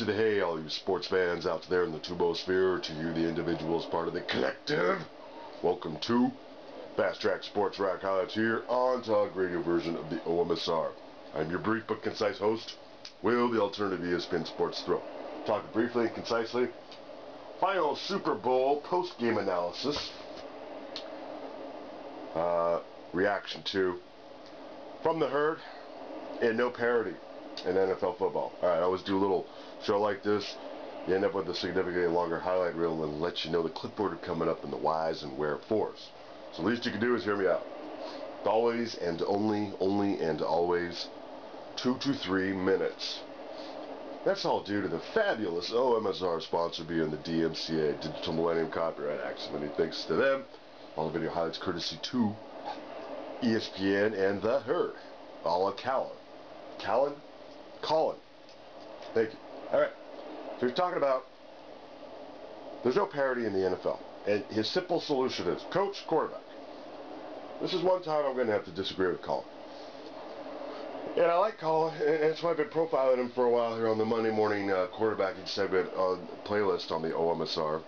to the hay, all you sports fans out there in the tubosphere, to you, the individuals part of the collective. Welcome to Fast Track Sports Rock Highlights here on Talk Radio version of the OMSR. I'm your brief but concise host, Will, the alternative ESPN Sports Thrill. Talking briefly and concisely, final Super Bowl post-game analysis, reaction to, from the herd, and no parity in NFL football. Alright, I always do a little show like this. You end up with a significantly longer highlight reel and let you know the clipboard are coming up and the whys and wherefores. So the least you can do is hear me out. Always and only and always 2 to 3 minutes. That's all due to the fabulous OMSR sponsor being the DMCA, Digital Millennium Copyright Act. So many thanks to them. All the video highlights courtesy to ESPN and the herd. All Colin. Thank you. Alright. So he's talking about there's no parity in the NFL. And his simple solution is coach, quarterback. This is one time I'm going to have to disagree with Colin. And I like Colin, and that's why I've been profiling him for a while here on the Monday morning quarterbacking segment playlist on the OMSR.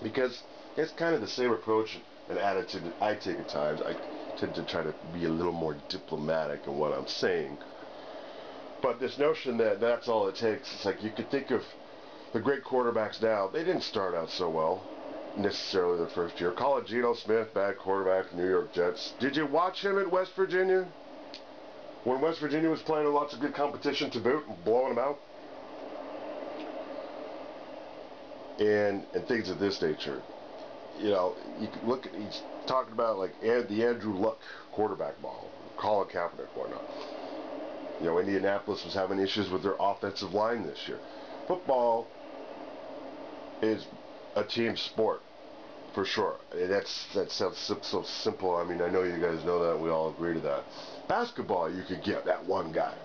Because it's kind of the same approach and attitude that I take at times. I tend to try to be a little more diplomatic in what I'm saying. But this notion that that's all it takes, it's like you could think of the great quarterbacks now. They didn't start out so well, necessarily their first year. Call it Geno Smith, bad quarterback, New York Jets. Did you watch him at West Virginia? When West Virginia was playing lots of good competition to boot and blowing them out? And things of this nature. You know, you can look at, he's talking about like the Andrew Luck quarterback model, Colin Kaepernick, whatnot. You know, Indianapolis was having issues with their offensive line this year. Football is a team sport, for sure. That sounds so simple. I mean, I know you guys know that. We all agree to that. Basketball, you could get that one guy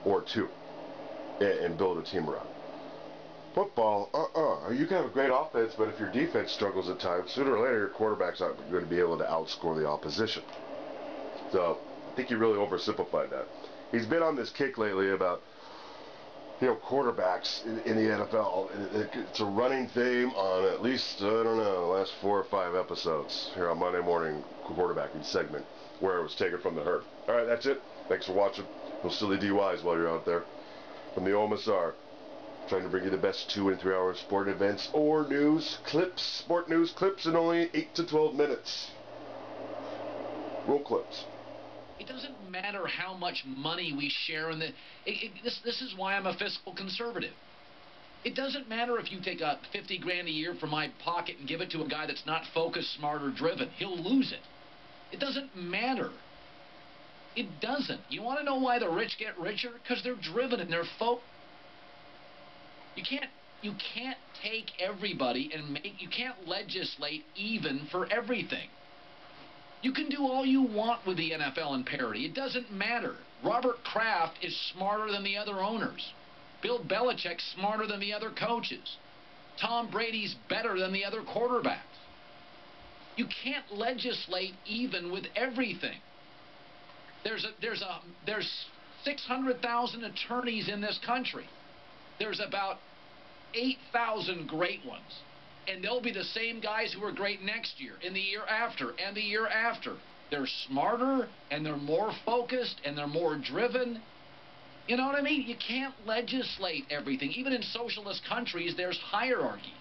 or two and build a team around. Football, you can have a great offense, but if your defense struggles at times, sooner or later your quarterback's not going to be able to outscore the opposition. So I think you really oversimplified that. He's been on this kick lately about, you know, quarterbacks in the NFL. It's a running theme on at least, I don't know, the last 4 or 5 episodes here on Monday morning quarterbacking segment where it was taken from the herd. All right, that's it. Thanks for watching. No silly DUIs while you're out there. From the OMSR, trying to bring you the best 2 and 3 hour sport events or news clips, sport news clips in only 8 to 12 minutes. Roll clips. It doesn't matter how much money we share in the... This is why I'm a fiscal conservative. It doesn't matter if you take up 50 grand a year from my pocket and give it to a guy that's not focused, smart, or driven. He'll lose it. It doesn't matter. It doesn't. You want to know why the rich get richer? Because they're driven and they're focused. You can't take everybody and you can't legislate even for everything. You can do all you want with the NFL and parity. It doesn't matter. Robert Kraft is smarter than the other owners. Bill Belichick's smarter than the other coaches. Tom Brady's better than the other quarterbacks. You can't legislate even with everything. There's 600,000 attorneys in this country. There's about 8,000 great ones. And they'll be the same guys who are great next year, and the year after, and the year after. They're smarter, and they're more focused, and they're more driven. You know what I mean? You can't legislate everything. Even in socialist countries, there's hierarchies.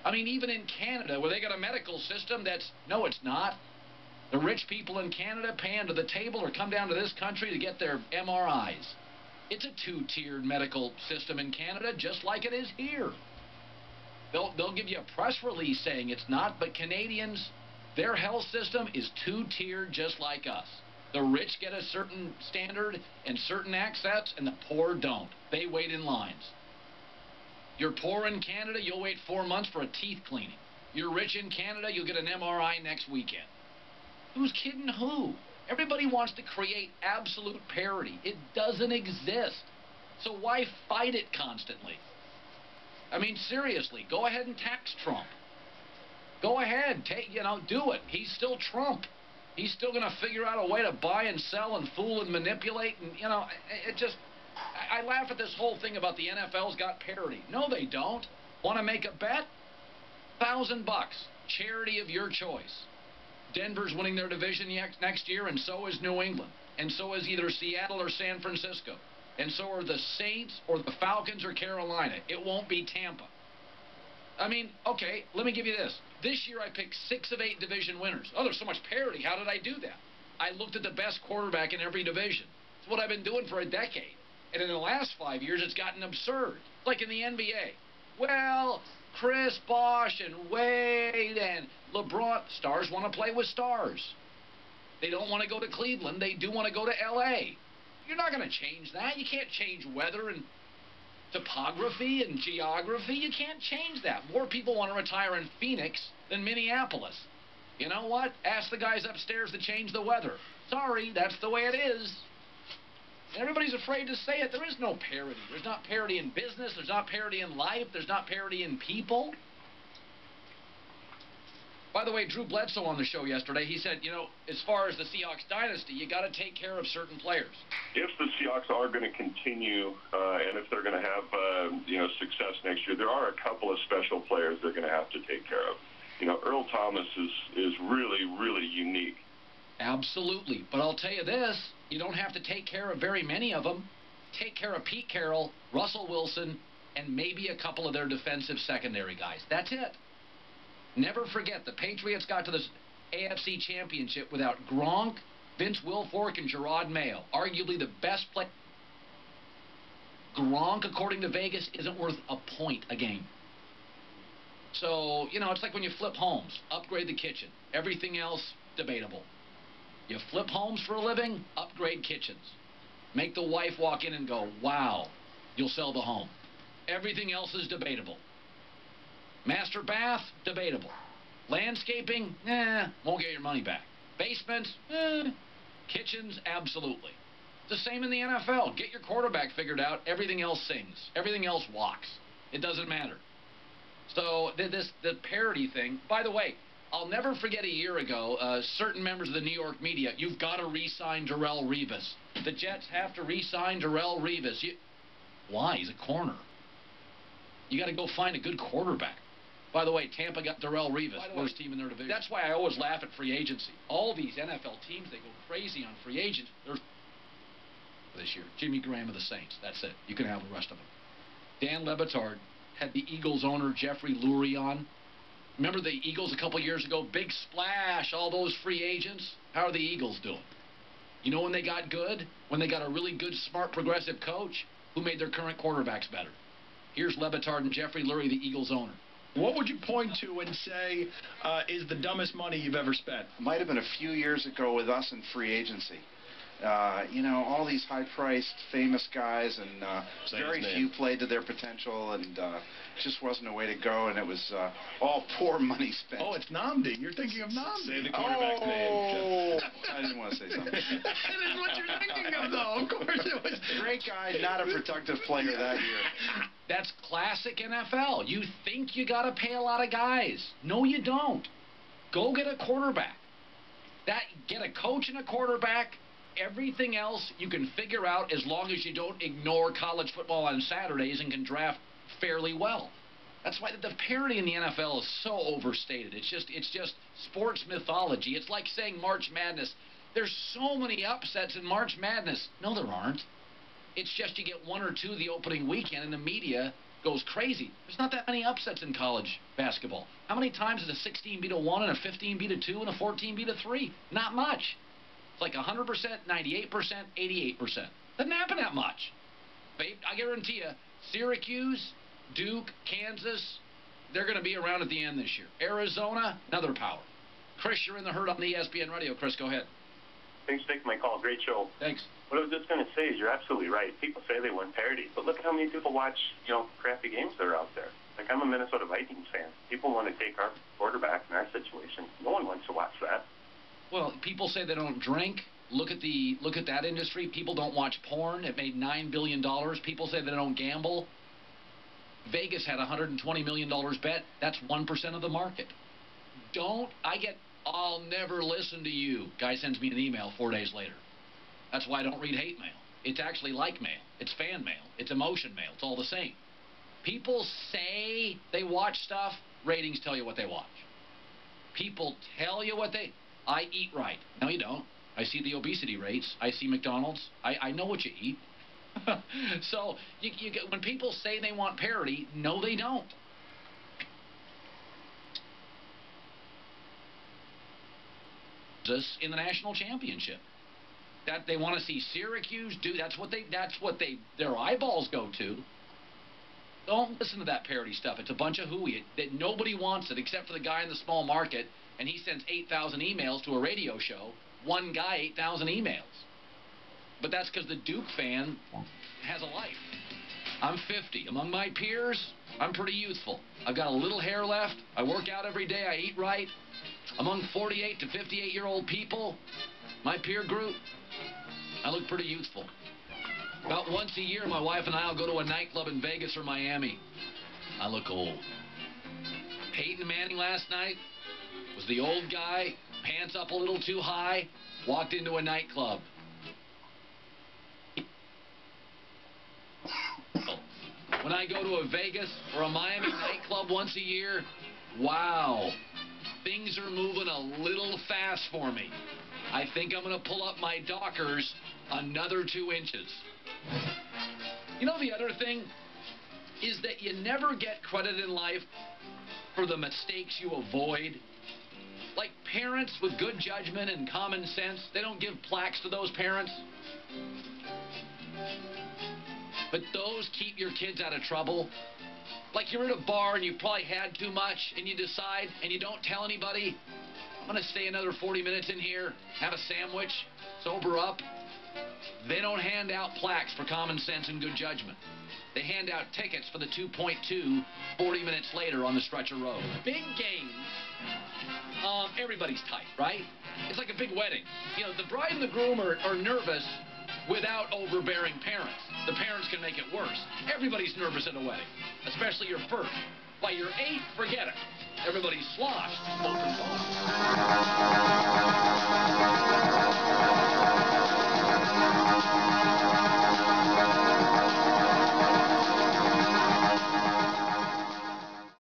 I mean, even in Canada, where they got a medical system that's... No, it's not. The rich people in Canada pay under the table or come down to this country to get their MRIs. It's a 2-tiered medical system in Canada, just like it is here. They'll give you a press release saying it's not, but Canadians, their health system is 2-tiered just like us. The rich get a certain standard and certain access, and the poor don't. They wait in lines. You're poor in Canada, you'll wait 4 months for a teeth cleaning. You're rich in Canada, you'll get an MRI next weekend. Who's kidding who? Everybody wants to create absolute parity. It doesn't exist. So why fight it constantly? I mean, seriously, go ahead and tax Trump. Go ahead, do it. He's still Trump. He's still going to figure out a way to buy and sell and fool and manipulate. And, I laugh at this whole thing about the NFL's got parity. No, they don't. Want to make a bet? $1,000. Charity of your choice. Denver's winning their division next year, and so is New England. And so is either Seattle or San Francisco. And so are the Saints or the Falcons or Carolina. It won't be Tampa. I mean, okay, let me give you this. This year I picked 6 of 8 division winners. Oh, there's so much parity. How did I do that? I looked at the best quarterback in every division. It's what I've been doing for a decade. And in the last 5 years, it's gotten absurd. Like in the NBA. Well, Chris Bosh and Wade and LeBron. Stars want to play with stars. They don't want to go to Cleveland. They do want to go to L.A. You're not going to change that. You can't change weather and topography and geography. You can't change that. More people want to retire in Phoenix than Minneapolis. You know what? Ask the guys upstairs to change the weather. Sorry, that's the way it is. And everybody's afraid to say it. There is no parity. There's not parity in business. There's not parity in life. There's not parity in people. By the way, Drew Bledsoe on the show yesterday, he said, you know, as far as the Seahawks dynasty, you got to take care of certain players. If the Seahawks are going to continue and if they're going to have, success next year, there are a couple of special players they're going to have to take care of. You know, Earl Thomas is really, really unique. Absolutely. But I'll tell you this, you don't have to take care of very many of them. Take care of Pete Carroll, Russell Wilson, and maybe a couple of their defensive secondary guys. That's it. Never forget, the Patriots got to the AFC Championship without Gronk, Vince Wilfork, and Gerard Mayo. Arguably the best player. Gronk, according to Vegas, isn't worth a point a game. So, you know, it's like when you flip homes. Upgrade the kitchen. Everything else, debatable. You flip homes for a living, upgrade kitchens. Make the wife walk in and go, wow, you'll sell the home. Everything else is debatable. Master bath, debatable. Landscaping, won't get your money back. Basements, kitchens, absolutely. It's the same in the NFL. Get your quarterback figured out. Everything else sings. Everything else walks. It doesn't matter. So the parity thing, by the way, I'll never forget a year ago, certain members of the New York media, you've got to re-sign Darrelle Revis. The Jets have to re-sign Darrelle Revis. Why? He's a corner. You got to go find a good quarterback. By the way, Tampa got Darrelle Revis, worst team in their division. That's why I always laugh at free agency. All these NFL teams, they go crazy on free agents. They're this year. Jimmy Graham of the Saints. That's it. You can have the rest of them. Dan Le Batard had the Eagles owner Jeffrey Lurie on. Remember the Eagles a couple years ago? Big splash, all those free agents. How are the Eagles doing? You know when they got good? When they got a really good, smart, progressive coach who made their current quarterbacks better. Here's Le Batard and Jeffrey Lurie, the Eagles owner. What would you point to and say is the dumbest money you've ever spent? Might have been a few years ago with us in free agency. All these high-priced, famous guys, and very few played to their potential, and just wasn't a way to go, and it was all poor money spent. Oh, it's Namdi. You're thinking of Namdi. Say the quarterback's name. I didn't want to say something. That is what you're thinking of, though. Of course it was. Great guy, not a productive player that year. That's classic NFL. You think you got to pay a lot of guys. No, you don't. Go get a quarterback. Get a coach and a quarterback. Everything else you can figure out as long as you don't ignore college football on Saturdays and can draft fairly well. That's why the parity in the NFL is so overstated. It's just sports mythology. It's like saying March Madness. There's so many upsets in March Madness. No, there aren't. It's just you get one or two the opening weekend and the media goes crazy. There's not that many upsets in college basketball. How many times is a 16 beat a 1 and a 15 beat a 2 and a 14 beat a 3? Not much. It's like 100%, 98%, 88%. Doesn't happen that much. I guarantee you, Syracuse, Duke, Kansas, they're going to be around at the end this year. Arizona, another power. Chris, you're in the herd on the ESPN radio. Chris, go ahead. Thanks for taking my call. Great show. Thanks. What I was just going to say is you're absolutely right. People say they want parity, but look at how many people watch, crappy games that are out there. Like, I'm a Minnesota Vikings fan. People want to take our quarterback in our situation. No one wants to watch that. Well, people say they don't drink. Look at that industry. People don't watch porn. It made $9 billion. People say they don't gamble. Vegas had a $120 million bet. That's 1% of the market. I'll never listen to you. Guy sends me an email 4 days later. That's why I don't read hate mail. It's actually like mail. It's fan mail. It's emotion mail. It's all the same. People say they watch stuff. Ratings tell you what they watch. People tell you what they... I eat right. No, you don't. I see the obesity rates. I see McDonald's. I know what you eat. So you get, when people say they want parity, no, they don't. Us in the national championship. That they want to see Syracuse do. That's what their eyeballs go to. Don't listen to that parody stuff. It's a bunch of hooey. That nobody wants it except for the guy in the small market, and he sends 8,000 emails to a radio show. One guy, 8,000 emails. But that's because the Duke fan has a life. I'm 50. Among my peers, I'm pretty youthful. I've got a little hair left. I work out every day. I eat right. Among 48 to 58-year-old people, my peer group, I look pretty youthful. About once a year, my wife and I will go to a nightclub in Vegas or Miami. I look old. Peyton Manning last night was the old guy, pants up a little too high, walked into a nightclub. When I go to a Vegas or a Miami nightclub once a year, wow, things are moving a little fast for me. I think I'm going to pull up my Dockers another 2 inches. You know, the other thing is that you never get credit in life for the mistakes you avoid. Like parents with good judgment and common sense, they don't give plaques to those parents. But those keep your kids out of trouble. Like you're at a bar and you probably had too much and you decide and you don't tell anybody, I'm going to stay another 40 minutes in here, have a sandwich, sober up. They don't hand out plaques for common sense and good judgment. They hand out tickets for the 2.2 40 minutes later on the stretcher road. Big games. Everybody's tight, right? It's like a big wedding. You know, the bride and the groom are nervous without overbearing parents. The parents can make it worse. Everybody's nervous at a wedding, especially your first. By your 8th, forget it. Everybody's sloshed. Open bar.